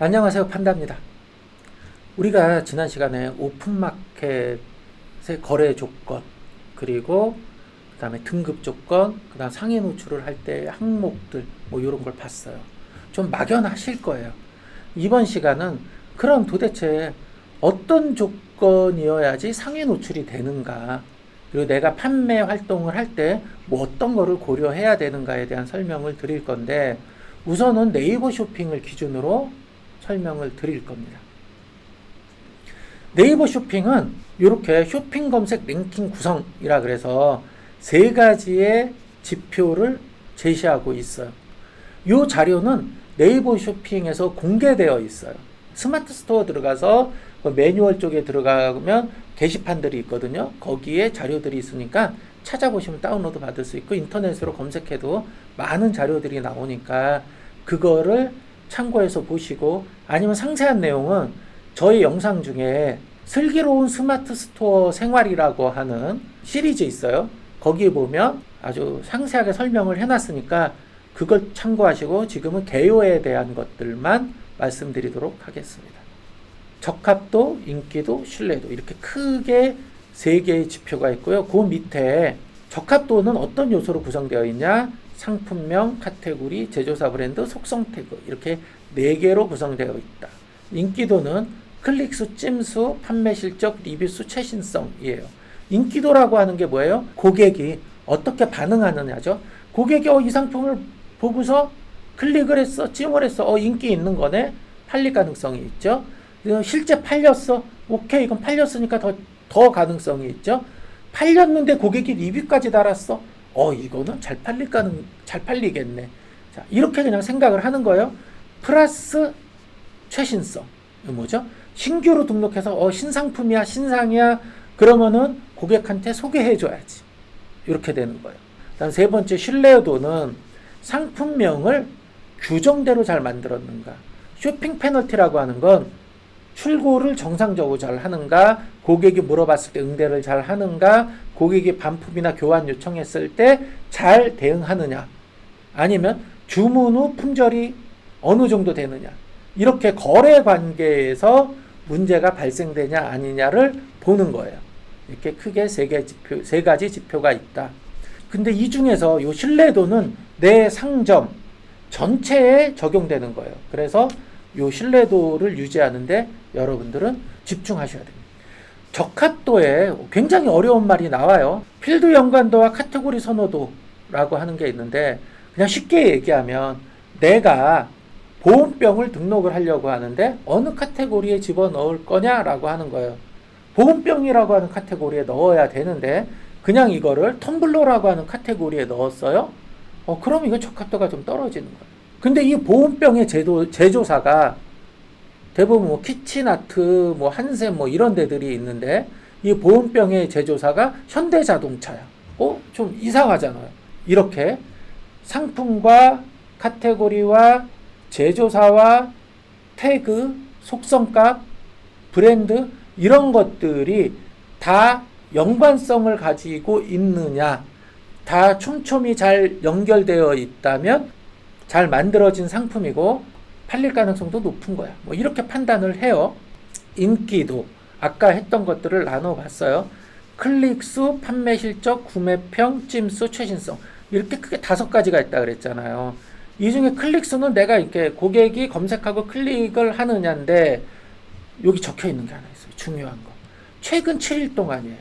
안녕하세요, 판다입니다. 우리가 지난 시간에 오픈마켓의 거래 조건, 그리고 그 다음에 등급 조건, 그 다음 상위 노출을 할 때 항목들 뭐 이런 걸 봤어요. 좀 막연하실 거예요. 이번 시간은 그럼 도대체 어떤 조건이어야지 상위 노출이 되는가, 그리고 내가 판매 활동을 할 때 뭐 어떤 거를 고려해야 되는가에 대한 설명을 드릴 건데, 우선은 네이버 쇼핑을 기준으로 설명을 드릴 겁니다. 네이버 쇼핑은 이렇게 쇼핑 검색 랭킹 구성이라 그래서 세 가지의 지표를 제시하고 있어요. 이 자료는 네이버 쇼핑에서 공개되어 있어요. 스마트 스토어 들어가서 매뉴얼 쪽에 들어가면 게시판들이 있거든요. 거기에 자료들이 있으니까 찾아보시면 다운로드 받을 수 있고, 인터넷으로 검색해도 많은 자료들이 나오니까 그거를 참고해서 보시고, 아니면 상세한 내용은 저희 영상 중에 슬기로운 스마트 스토어 생활이라고 하는 시리즈 있어요. 거기에 보면 아주 상세하게 설명을 해놨으니까 그걸 참고하시고, 지금은 개요에 대한 것들만 말씀드리도록 하겠습니다. 적합도, 인기도, 신뢰도, 이렇게 크게 세 개의 지표가 있고요. 그 밑에 적합도는 어떤 요소로 구성되어 있냐? 상품명, 카테고리, 제조사 브랜드, 속성 태그, 이렇게 4개로 구성되어 있다. 인기도는 클릭수, 찜수, 판매 실적, 리뷰수, 최신성이에요. 인기도라고 하는 게 뭐예요? 고객이 어떻게 반응하느냐죠. 고객이 이 상품을 보고서 클릭을 했어, 찜을 했어, 인기 있는 거네, 팔릴 가능성이 있죠. 실제 팔렸어, 오케이, 이건 팔렸으니까 더 가능성이 있죠. 팔렸는데 고객이 리뷰까지 달았어, 이거는 잘 팔리겠네. 자, 이렇게 그냥 생각을 하는 거예요. 플러스 최신성. 뭐죠? 신규로 등록해서 신상품이야, 신상이야, 그러면은 고객한테 소개해줘야지. 이렇게 되는 거예요. 다음 세 번째, 신뢰도는 상품명을 규정대로 잘 만들었는가. 쇼핑 페널티라고 하는 건 출고를 정상적으로 잘 하는가, 고객이 물어봤을 때 응대를 잘 하는가, 고객이 반품이나 교환 요청했을 때 잘 대응하느냐, 아니면 주문 후 품절이 어느 정도 되느냐, 이렇게 거래 관계에서 문제가 발생되냐 아니냐를 보는 거예요. 이렇게 크게 세 가지 지표가 있다. 근데 이 중에서 이 신뢰도는 내 상점 전체에 적용되는 거예요. 그래서 이 신뢰도를 유지하는데 여러분들은 집중하셔야 됩니다. 적합도에 굉장히 어려운 말이 나와요. 필드 연관도와 카테고리 선호도라고 하는 게 있는데, 그냥 쉽게 얘기하면 내가 보온병을 등록을 하려고 하는데 어느 카테고리에 집어넣을 거냐라고 하는 거예요. 보온병이라고 하는 카테고리에 넣어야 되는데 그냥 이거를 텀블러라고 하는 카테고리에 넣었어요. 그럼 이거 적합도가 좀 떨어지는 거예요. 근데 이 보온병의 제조사가 대부분 키친아트, 한샘 이런 데들이 있는데, 이 보온병의 제조사가 현대자동차야. 좀 이상하잖아요. 이렇게 상품과 카테고리와 제조사와 태그, 속성값, 브랜드, 이런 것들이 다 연관성을 가지고 있느냐, 다 촘촘히 잘 연결되어 있다면 잘 만들어진 상품이고 팔릴 가능성도 높은 거야. 이렇게 판단을 해요. 인기도 아까 했던 것들을 나눠봤어요. 클릭수, 판매 실적, 구매평, 찜수, 최신성, 이렇게 크게 5가지가 있다 그랬잖아요. 이 중에 클릭수는 내가 이렇게 고객이 검색하고 클릭을 하느냐인데, 여기 적혀 있는 게 하나 있어요. 중요한 거. 최근 7일 동안이에요.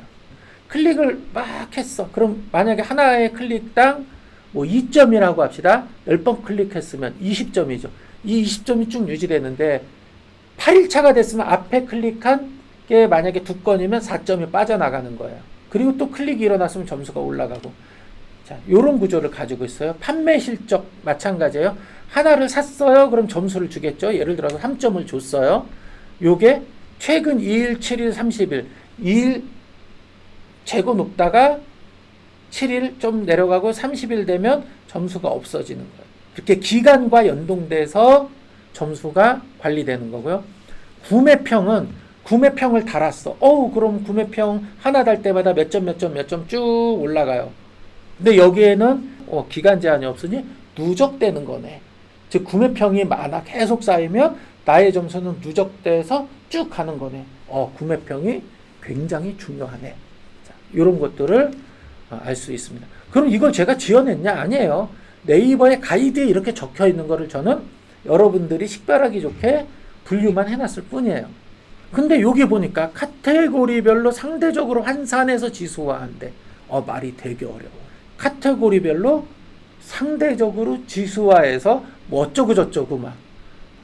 클릭을 막 했어. 그럼 만약에 하나의 클릭당 2점이라고 합시다. 10번 클릭했으면 20점이죠. 이 20점이 쭉 유지되는데 8일차가 됐으면 앞에 클릭한 게 만약에 2건이면 4점이 빠져나가는 거예요. 그리고 또 클릭이 일어났으면 점수가 올라가고. 자, 요런 구조를 가지고 있어요. 판매 실적 마찬가지예요. 하나를 샀어요. 그럼 점수를 주겠죠. 예를 들어서 3점을 줬어요. 요게 최근 2일, 7일, 30일, 2일 재고 높다가 7일 좀 내려가고 30일 되면 점수가 없어지는 거예요. 이렇게 기간과 연동돼서 점수가 관리되는 거고요. 구매평은 구매평을 달았어. 그럼 구매평 하나 달 때마다 몇 점 쭉 올라가요. 근데 여기에는 기간 제한이 없으니 누적되는 거네. 즉 구매평이 많아 계속 쌓이면 나의 점수는 누적돼서 쭉 가는 거네. 구매평이 굉장히 중요하네. 자, 이런 것들을 알 수 있습니다. 그럼 이걸 제가 지어냈냐? 아니에요. 네이버의 가이드에 이렇게 적혀 있는 거를 저는 여러분들이 식별하기 좋게 분류만 해놨을 뿐이에요. 근데 여기 보니까 카테고리별로 상대적으로 환산해서 지수화한대. 말이 되게 어려워. 카테고리별로 상대적으로 지수화해서 뭐 어쩌고 저쩌고 막.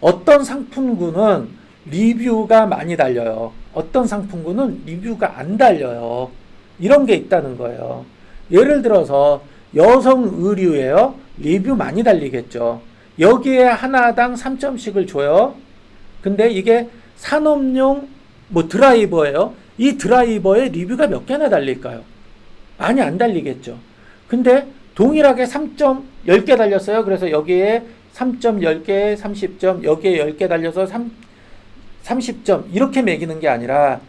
어떤 상품군은 리뷰가 많이 달려요. 어떤 상품군은 리뷰가 안 달려요. 이런 게 있다는 거예요. 예를 들어서 여성 의류예요. 리뷰 많이 달리겠죠. 여기에 하나당 3점씩을 줘요. 근데 이게 산업용 드라이버예요. 이 드라이버에 리뷰가 몇 개나 달릴까요? 많이 안 달리겠죠. 근데 동일하게 3점 10개 달렸어요. 그래서 여기에 3점 10개, 30점, 여기에 10개 달려서 30점 이렇게 매기는 게 아니라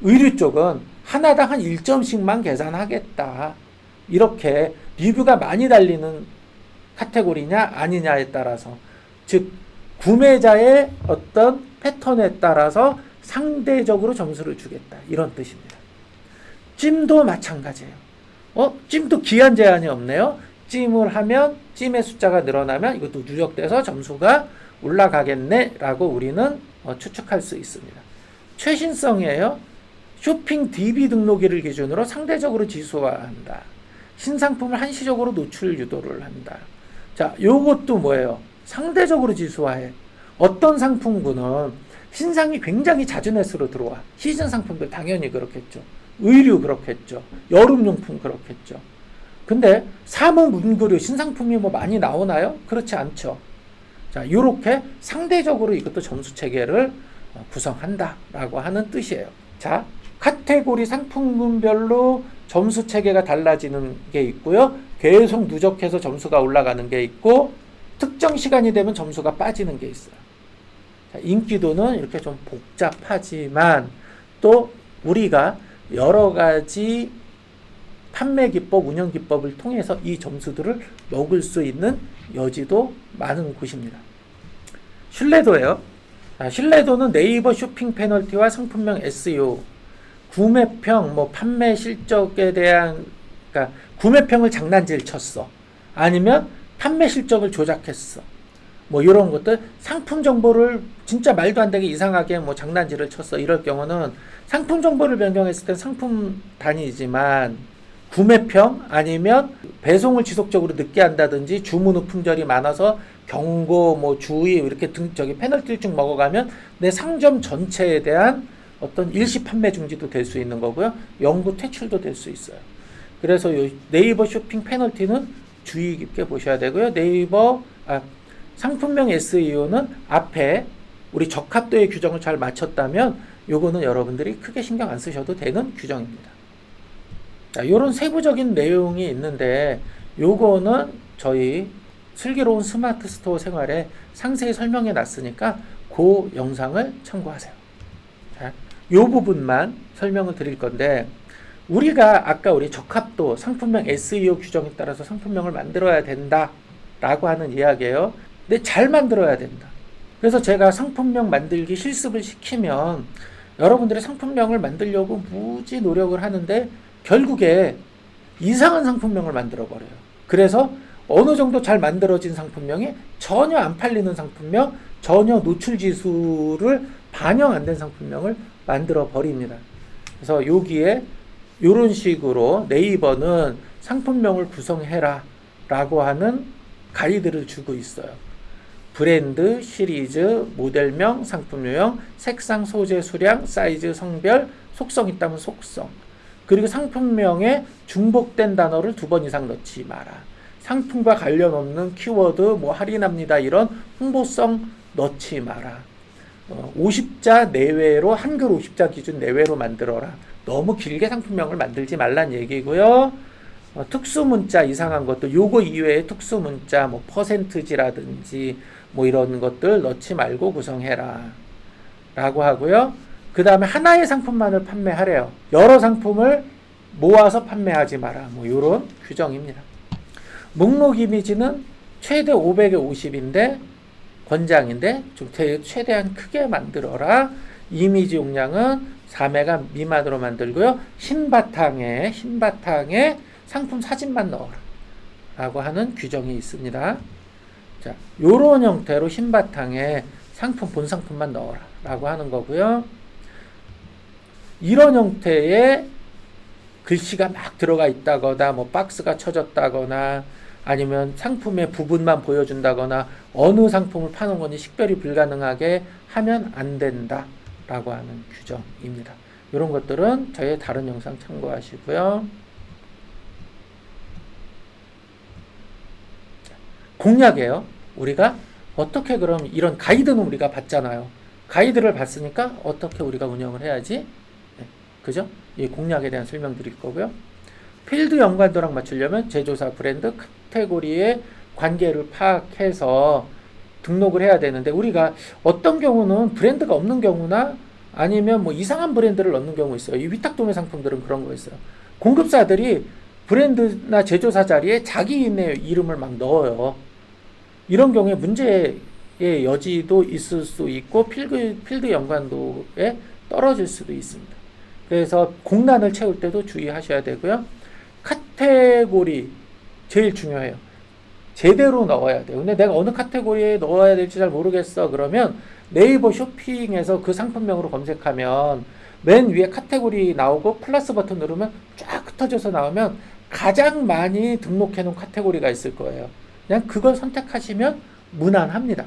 의류 쪽은 하나당 한 1점씩만 계산하겠다. 이렇게 리뷰가 많이 달리는 카테고리냐 아니냐에 따라서, 즉 구매자의 어떤 패턴에 따라서 상대적으로 점수를 주겠다. 이런 뜻입니다. 찜도 마찬가지예요. 찜도 기한 제한이 없네요. 찜을 하면 찜의 숫자가 늘어나면 이것도 누적돼서 점수가 올라가겠네 라고 우리는 추측할 수 있습니다. 최신성이에요. 쇼핑 DB 등록일을 기준으로 상대적으로 지수화한다. 신상품을 한시적으로 노출 유도를 한다. 자, 요것도 뭐예요? 상대적으로 지수화해. 어떤 상품군은 신상이 굉장히 잦은 횟수로 들어와. 시즌 상품들 당연히 그렇겠죠. 의류 그렇겠죠. 여름용품 그렇겠죠. 근데 사무 문구류 신상품이 많이 나오나요? 그렇지 않죠. 자, 요렇게 상대적으로 이것도 점수 체계를 구성한다라고 하는 뜻이에요. 자, 카테고리 상품군별로 점수 체계가 달라지는 게 있고요. 계속 누적해서 점수가 올라가는 게 있고, 특정 시간이 되면 점수가 빠지는 게 있어요. 자, 인기도는 이렇게 좀 복잡하지만 또 우리가 여러 가지 판매 기법, 운영 기법을 통해서 이 점수들을 먹을 수 있는 여지도 많은 곳입니다. 신뢰도예요. 신뢰도는 네이버 쇼핑 페널티와 상품명 SEO, 구매평, 판매 실적에 대한, 그러니까 구매평을 장난질 쳤어. 아니면 판매 실적을 조작했어. 이런 것들, 상품 정보를 진짜 말도 안 되게 이상하게 장난질을 쳤어. 이럴 경우는 상품 정보를 변경했을 땐 상품 단위이지만, 구매평 아니면 배송을 지속적으로 늦게 한다든지 주문 후 품절이 많아서 경고, 주의 이렇게 페널티를 쭉 먹어가면 내 상점 전체에 대한 어떤 일시 판매 중지도 될 수 있는 거고요. 영구 퇴출도 될 수 있어요. 그래서 네이버 쇼핑 페널티는 주의 깊게 보셔야 되고요. 상품명 SEO는 앞에 우리 적합도의 규정을 잘 맞췄다면 요거는 여러분들이 크게 신경 안 쓰셔도 되는 규정입니다. 자, 요런 세부적인 내용이 있는데 요거는 저희 슬기로운 스마트 스토어 생활에 상세히 설명해 놨으니까 그 영상을 참고하세요. 자, 요 부분만 설명을 드릴 건데, 우리가 아까 우리 적합도 상품명 SEO 규정에 따라서 상품명을 만들어야 된다 라고 하는 이야기예요. 근데 잘 만들어야 된다. 그래서 제가 상품명 만들기 실습을 시키면 여러분들이 상품명을 만들려고 무지 노력을 하는데 결국에 이상한 상품명을 만들어 버려요. 그래서 어느 정도 잘 만들어진 상품명이 전혀 안 팔리는 상품명, 전혀 노출 지수를 반영 안 된 상품명을 만들어 버립니다. 그래서 여기에 이런 식으로 네이버는 상품명을 구성해라 라고 하는 가이드를 주고 있어요. 브랜드, 시리즈, 모델명, 상품 유형, 색상, 소재, 수량, 사이즈, 성별, 속성 있다면 속성. 그리고 상품명에 중복된 단어를 2번 이상 넣지 마라. 상품과 관련 없는 키워드, 할인합니다, 이런 홍보성 넣지 마라. 50자 내외로, 한글 50자 기준 내외로 만들어라. 너무 길게 상품명을 만들지 말란 얘기고요. 특수문자 이상한 것들, 요거 이외에 특수문자, 퍼센트지라든지 이런 것들 넣지 말고 구성해라 라고 하고요. 그 다음에 하나의 상품만을 판매하래요. 여러 상품을 모아서 판매하지 마라. 요런 규정입니다. 목록 이미지는 최대 500에 50인데 권장인데 좀 최대한 크게 만들어라. 이미지 용량은 4메가 미만으로 만들고요. 흰 바탕에 상품 사진만 넣어라 라고 하는 규정이 있습니다. 자, 요런 형태로 흰 바탕에 본 상품만 넣어라 라고 하는 거고요. 이런 형태의 글씨가 막 들어가 있다거나 뭐 박스가 쳐졌다거나 아니면 상품의 부분만 보여준다거나 어느 상품을 파는 건지 식별이 불가능하게 하면 안 된다 라고 하는 규정입니다. 이런 것들은 저희 다른 영상 참고하시고요. 공략이에요. 우리가 어떻게 그럼 이런 가이드는 우리가 봤잖아요. 가이드를 봤으니까 어떻게 우리가 운영을 해야지? 네, 그죠? 이 공략에 대한 설명 드릴 거고요. 필드 연관도랑 맞추려면 제조사, 브랜드, 카테고리의 관계를 파악해서 등록을 해야 되는데 우리가 어떤 경우는 브랜드가 없는 경우나 아니면 뭐 이상한 브랜드를 넣는 경우 있어요. 이 위탁도매 상품들은 그런 거 있어요. 공급사들이 브랜드나 제조사 자리에 자기네 이름을 막 넣어요. 이런 경우에 문제의 여지도 있을 수 있고 필드 연관도에 떨어질 수도 있습니다. 그래서 공란을 채울 때도 주의하셔야 되고요. 카테고리 제일 중요해요. 제대로 넣어야 돼요. 근데 내가 어느 카테고리에 넣어야 될지 잘 모르겠어. 그러면 네이버 쇼핑에서 그 상품명으로 검색하면 맨 위에 카테고리 나오고 플러스 버튼 누르면 쫙 흩어져서 나오면 가장 많이 등록해 놓은 카테고리가 있을 거예요. 그냥 그걸 선택하시면 무난합니다.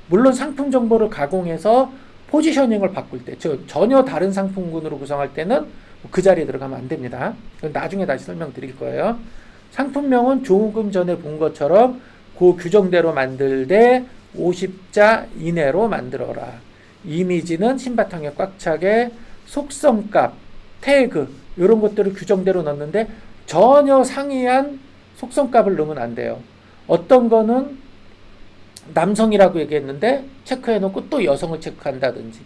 물론 상품 정보를 가공해서 포지셔닝을 바꿀 때, 즉 전혀 다른 상품군으로 구성할 때는 그 자리에 들어가면 안 됩니다. 그건 나중에 다시 설명드릴 거예요. 상품명은 조금 전에 본 것처럼 그 규정대로 만들되 50자 이내로 만들어라. 이미지는 신바탕에 꽉 차게, 속성값, 태그 이런 것들을 규정대로 넣는데 전혀 상이한 속성값을 넣으면 안 돼요. 어떤 거는 남성이라고 얘기했는데 체크해놓고 또 여성을 체크한다든지,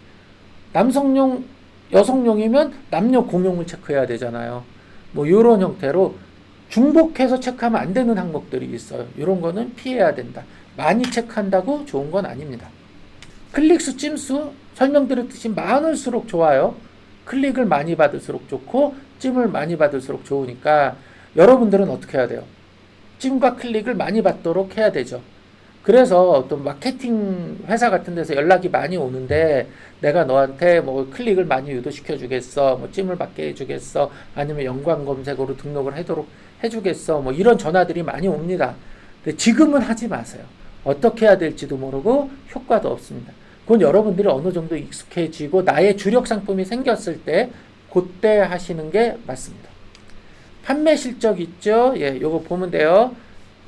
남성용, 여성용이면 남녀 공용을 체크해야 되잖아요. 뭐 이런 형태로 중복해서 체크하면 안 되는 항목들이 있어요. 이런 거는 피해야 된다. 많이 체크한다고 좋은 건 아닙니다. 클릭수, 찜수 설명드렸듯이 많을수록 좋아요. 클릭을 많이 받을수록 좋고 찜을 많이 받을수록 좋으니까 여러분들은 어떻게 해야 돼요? 찜과 클릭을 많이 받도록 해야 되죠. 그래서 어떤 마케팅 회사 같은 데서 연락이 많이 오는데 내가 너한테 뭐 클릭을 많이 유도시켜 주겠어, 뭐 찜을 받게 해주겠어, 아니면 연관 검색어로 등록을 하도록 해주겠어, 뭐 이런 전화들이 많이 옵니다. 근데 지금은 하지 마세요. 어떻게 해야 될지도 모르고 효과도 없습니다. 그건 여러분들이 어느 정도 익숙해지고 나의 주력 상품이 생겼을 때 그때 하시는 게 맞습니다. 판매 실적 있죠? 예, 요거 보면 돼요.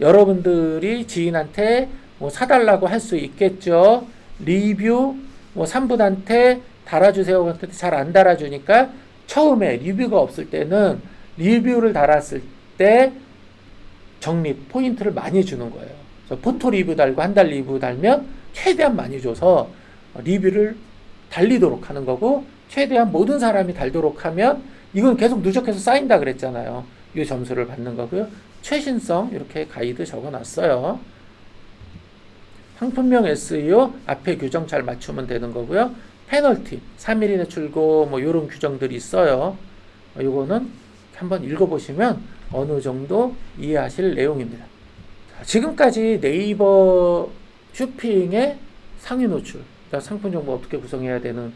여러분들이 지인한테 뭐 사달라고 할 수 있겠죠. 리뷰, 뭐 3분한테 달아주세요. 근데 잘 안 달아주니까 처음에 리뷰가 없을 때는 리뷰를 달았을 때 적립, 포인트를 많이 주는 거예요. 그래서 포토 리뷰 달고 한 달 리뷰 달면 최대한 많이 줘서 리뷰를 달리도록 하는 거고, 최대한 모든 사람이 달도록 하면 이건 계속 누적해서 쌓인다 그랬잖아요. 이 점수를 받는 거고요. 최신성 이렇게 가이드 적어놨어요. 상품명 SEO 앞에 규정 잘 맞추면 되는 거고요. 페널티 3일 이내 출고 뭐 이런 규정들이 있어요. 요거는 한번 읽어보시면 어느 정도 이해하실 내용입니다. 자, 지금까지 네이버 쇼핑의 상위 노출, 상품 정보 어떻게 구성해야 되는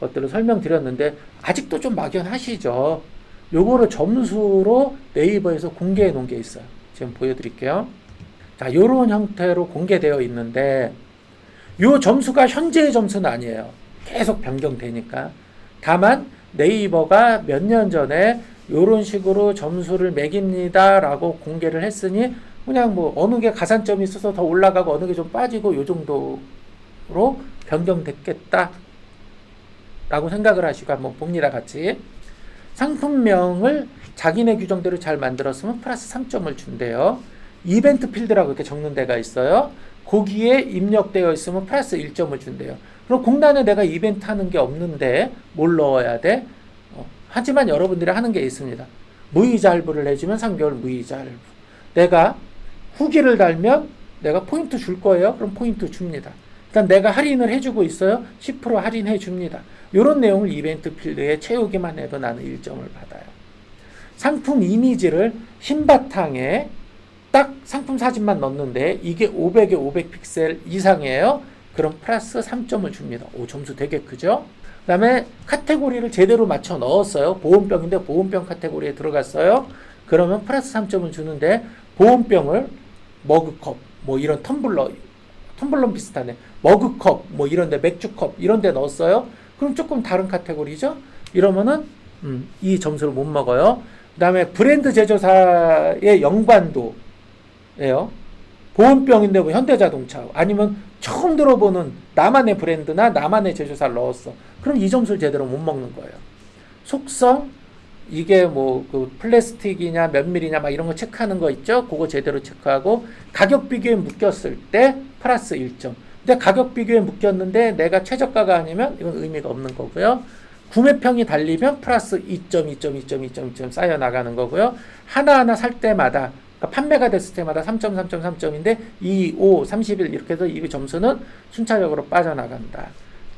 것들을 설명드렸는데 아직도 좀 막연하시죠? 요거를 점수로 네이버에서 공개해 놓은 게 있어요. 지금 보여드릴게요. 자, 요런 형태로 공개되어 있는데 요 점수가 현재의 점수는 아니에요. 계속 변경되니까. 다만 네이버가 몇 년 전에 요런 식으로 점수를 매깁니다 라고 공개를 했으니 그냥 뭐 어느 게 가산점이 있어서 더 올라가고 어느 게 좀 빠지고 요 정도로 변경됐겠다 라고 생각을 하시고 한번 봅니다. 같이. 상품명을 자기네 규정대로 잘 만들었으면 플러스 3점을 준대요. 이벤트 필드라고 이렇게 적는 데가 있어요. 거기에 입력되어 있으면 플러스 1점을 준대요. 그럼 공단에 내가 이벤트 하는 게 없는데 뭘 넣어야 돼? 하지만 여러분들이 하는 게 있습니다. 무이자 할부를 해주면 3개월 무이자 할부. 내가 후기를 달면 내가 포인트 줄 거예요. 그럼 포인트 줍니다. 일단 내가 할인을 해주고 있어요. 10% 할인해 줍니다. 이런 내용을 이벤트 필드에 채우기만 해도 나는 1점을 받아요. 상품 이미지를 흰 바탕에 딱 상품 사진만 넣는데 이게 500에 500 픽셀 이상이에요. 그럼 플러스 3점을 줍니다. 오, 점수 되게 크죠? 그 다음에 카테고리를 제대로 맞춰 넣었어요. 보온병인데 보온병 카테고리에 들어갔어요. 그러면 플러스 3점을 주는데 보온병을 머그컵, 뭐 이런 텀블러 비슷하네. 머그컵, 뭐 이런데 맥주컵 이런데 넣었어요. 그럼 조금 다른 카테고리죠. 이러면은 이 점수를 못 먹어요. 그 다음에 브랜드 제조사의 연관도예요. 보온병인데 뭐 현대자동차 아니면 처음 들어보는 나만의 브랜드나 나만의 제조사를 넣었어. 그럼 이 점수를 제대로 못 먹는 거예요. 속성 이게 뭐 그 플라스틱이냐 몇 밀이냐 막 이런 거 체크하는 거 있죠. 그거 제대로 체크하고 가격 비교에 묶였을 때 플러스 1점. 근데 가격 비교에 묶였는데 내가 최저가가 아니면 이건 의미가 없는 거고요. 구매평이 달리면 플러스 2점 쌓여 나가는 거고요. 하나하나 살 때마다 그러니까 판매가 됐을 때마다 3.3.3점인데 2, 5, 31 이렇게 해서 이 점수는 순차적으로 빠져나간다.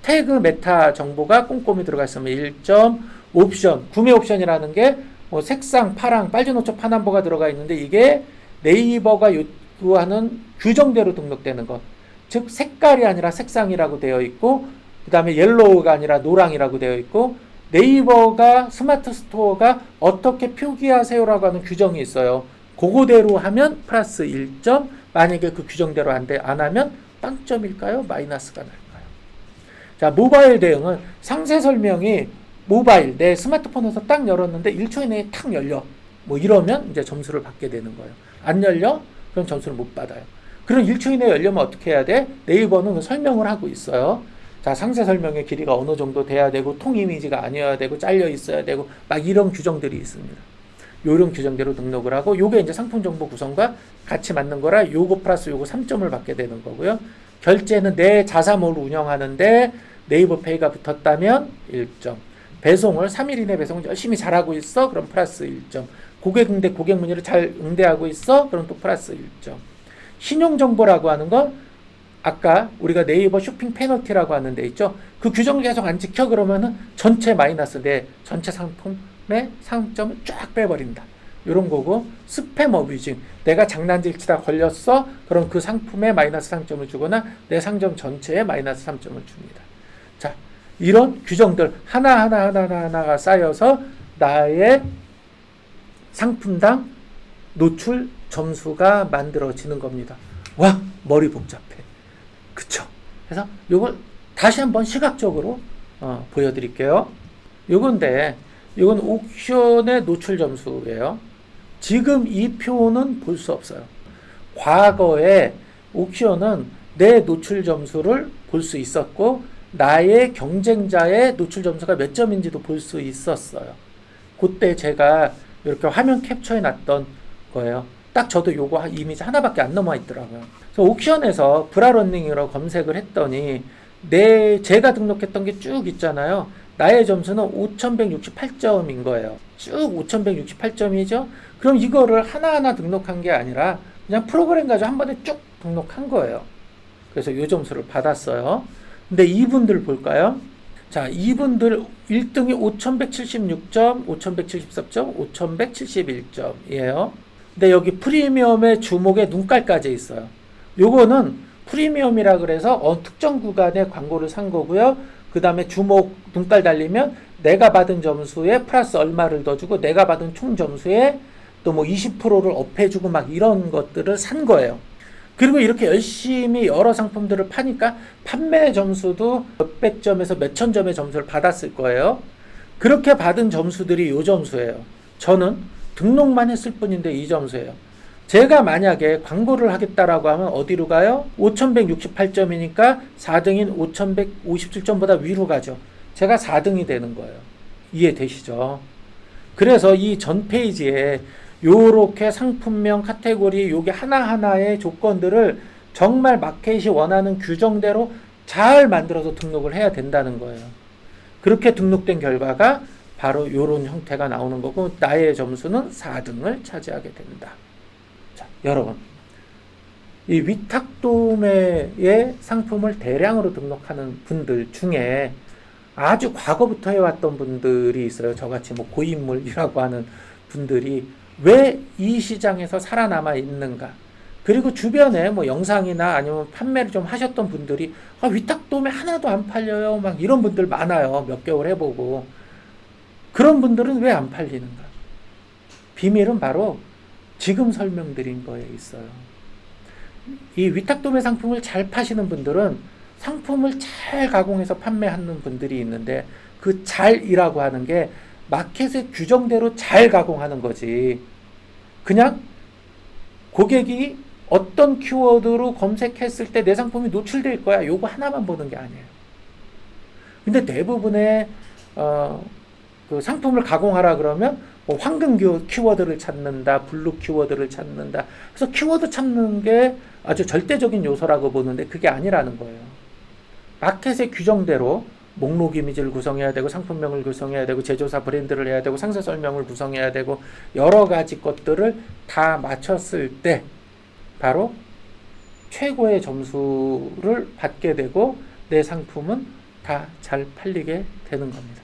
태그 메타 정보가 꼼꼼히 들어가 있으면 1점, 옵션, 구매 옵션이라는 게 뭐 색상, 파랑, 빨주노초, 파남보가 들어가 있는데 이게 네이버가 요구하는 규정대로 등록되는 것. 즉 색깔이 아니라 색상이라고 되어 있고 그 다음에 옐로우가 아니라 노랑이라고 되어 있고 네이버가 스마트 스토어가 어떻게 표기하세요라고 하는 규정이 있어요. 그거대로 하면 플러스 1점, 만약에 그 규정대로 안 하면 빵점일까요? 마이너스가 날까요? 자, 모바일 대응은 상세 설명이 모바일, 내 스마트폰에서 딱 열었는데 1초 이내에 탁 열려. 뭐 이러면 이제 점수를 받게 되는 거예요. 안 열려? 그럼 점수를 못 받아요. 그럼 1초 이내에 열려면 어떻게 해야 돼? 네이버는 설명을 하고 있어요. 자, 상세 설명의 길이가 어느 정도 돼야 되고, 통 이미지가 아니어야 되고, 잘려 있어야 되고, 막 이런 규정들이 있습니다. 요런 규정대로 등록을 하고, 요게 이제 상품 정보 구성과 같이 맞는 거라 요거 플러스 요거 3점을 받게 되는 거고요. 결제는 내 자사몰을 운영하는데 네이버 페이가 붙었다면 1점. 배송을 3일 이내 배송을 열심히 잘하고 있어? 그럼 플러스 1점. 고객인데 고객 문의를 잘 응대하고 있어? 그럼 또 플러스 1점. 신용정보라고 하는 건 아까 우리가 네이버 쇼핑 페널티라고 하는 데 있죠. 그 규정을 계속 안 지켜 그러면은 전체 마이너스 내 전체 상품의 상점을 쫙 빼버린다. 이런 거고 스팸 어뷰징 내가 장난질 치다 걸렸어? 그럼 그 상품에 마이너스 3점을 주거나 내 상점 전체에 마이너스 3점을 줍니다. 자, 이런 규정들 하나가 쌓여서 나의 상품당 노출 점수가 만들어지는 겁니다. 와, 머리 복잡해. 그쵸? 그래서 요걸 다시 한번 시각적으로 보여드릴게요. 요건데 이건 옥션의 노출 점수예요. 지금 이 표는 볼 수 없어요. 과거에 옥션은 내 노출 점수를 볼 수 있었고 나의 경쟁자의 노출 점수가 몇 점인지도 볼 수 있었어요. 그때 제가 이렇게 화면 캡처해 놨던 거예요. 딱 저도 요거 이미지 하나밖에 안 넘어 있더라고요. 그래서 옥션에서 브라런닝으로 검색을 했더니 제가 등록했던 게 쭉 있잖아요. 나의 점수는 5168점인 거예요. 쭉 5168점이죠. 그럼 이거를 하나하나 등록한 게 아니라 그냥 프로그램 가지고 한 번에 쭉 등록한 거예요. 그래서 이 점수를 받았어요. 근데 이분들 볼까요? 자, 이분들 1등이 5176점, 5173점, 5171점이에요. 근데 여기 프리미엄의 주목에 눈깔까지 있어요. 요거는 프리미엄이라 그래서 특정 구간에 광고를 산 거고요. 그 다음에 주목 눈깔 달리면 내가 받은 점수에 플러스 얼마를 더 주고 내가 받은 총 점수에 또 뭐 20%를 업해주고 막 이런 것들을 산 거예요. 그리고 이렇게 열심히 여러 상품들을 파니까 판매 점수도 몇백 점에서 몇천 점의 점수를 받았을 거예요. 그렇게 받은 점수들이 이 점수예요. 저는 등록만 했을 뿐인데 이 점수예요. 제가 만약에 광고를 하겠다라고 하면 어디로 가요? 5168점이니까 4등인 5157점보다 위로 가죠. 제가 4등이 되는 거예요. 이해되시죠? 그래서 이 전 페이지에 요렇게 상품명 카테고리 요게 하나하나의 조건들을 정말 마켓이 원하는 규정대로 잘 만들어서 등록을 해야 된다는 거예요. 그렇게 등록된 결과가 바로 요런 형태가 나오는 거고 나의 점수는 4등을 차지하게 된다. 자, 여러분 이 위탁도매의 상품을 대량으로 등록하는 분들 중에 아주 과거부터 해왔던 분들이 있어요. 저같이 뭐 고인물이라고 하는 분들이 왜 이 시장에서 살아남아 있는가. 그리고 주변에 뭐 영상이나 아니면 판매를 좀 하셨던 분들이 위탁도매 하나도 안 팔려요. 막 이런 분들 많아요. 몇 개월 해보고. 그런 분들은 왜 안 팔리는가? 비밀은 바로 지금 설명드린 거에 있어요. 이 위탁도매 상품을 잘 파시는 분들은 상품을 잘 가공해서 판매하는 분들이 있는데 그 잘이라고 하는 게 마켓의 규정대로 잘 가공하는 거지. 그냥 고객이 어떤 키워드로 검색했을 때 내 상품이 노출될 거야. 요거 하나만 보는 게 아니에요. 근데 대부분의 그 상품을 가공하라 그러면 뭐 황금 키워드를 찾는다, 블루 키워드를 찾는다. 그래서 키워드 찾는 게 아주 절대적인 요소라고 보는데 그게 아니라는 거예요. 마켓의 규정대로 목록 이미지를 구성해야 되고 상품명을 구성해야 되고 제조사 브랜드를 해야 되고 상세 설명을 구성해야 되고 여러 가지 것들을 다 맞췄을 때 바로 최고의 점수를 받게 되고 내 상품은 다 잘 팔리게 되는 겁니다.